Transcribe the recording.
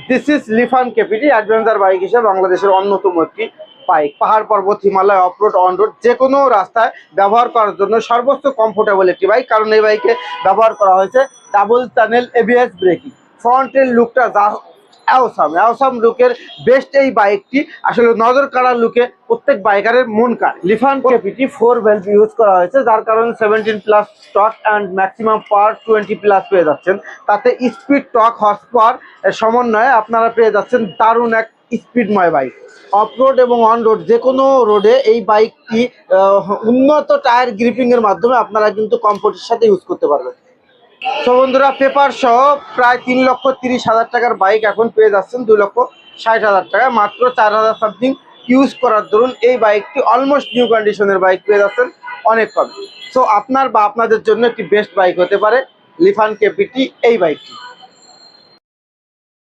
This is লিফান KPT adventure bike হিসেবে বাংলাদেশের অন্যতম একটি বাইক। পাহাড় পর্বত হিমালয় অফরোড অনরোড যে কোনো রাস্তায় ব্যবহার করার জন্য সর্বোচ্চ কমফোর্টেবল একটি বাইক, কারণ এই বাইকে ব্যবহার করা হয়েছে ডাবল চ্যানেল এবিএস ব্রেকিং। ফ্রন্টের লুকটা যা অ্যাওসাম লুকের বেস্ট এই বাইকটি, আসলে নজর কাড়া লুকে প্রত্যেক বাইকারের মন কাড়ে। লিফান কেপিটি 4 ভেলভ ইউজ করা হয়েছে, যার কারণে 17+ টর্ক অ্যান্ড ম্যাক্সিমাম পাওয়ার 20+ পেয়ে যাচ্ছেন। তাতে স্পিড টর্ক হর্স পাওয়ার সমন্বয়ে আপনারা পেয়ে যাচ্ছেন দারুণ এক স্পিডময় বাইক। অফরোড এবং অন রোড যে কোনো রোডে এই বাইকটি উন্নত টায়ার গ্রিপিং এর মাধ্যমে আপনারা কিন্তু কমফোর্টের সাথে ইউজ করতে পারবেন। তো বন্ধুরা, পেপার সহ প্রায় 3,30,000 টাকার বাইক এখন পেয়ে যাচ্ছেন 2,60,000 টাকা, মাত্র 4,000 সামথিং ইউজ করার দরুন এই বাইকটি অলমোস্ট নিউ কন্ডিশনের বাইক পেয়ে যাচ্ছেন অনেক কম। সো আপনার বা আপনাদের জন্য একটি বেস্ট বাইক হতে পারে লিফান কেপিটি এই বাইকটি।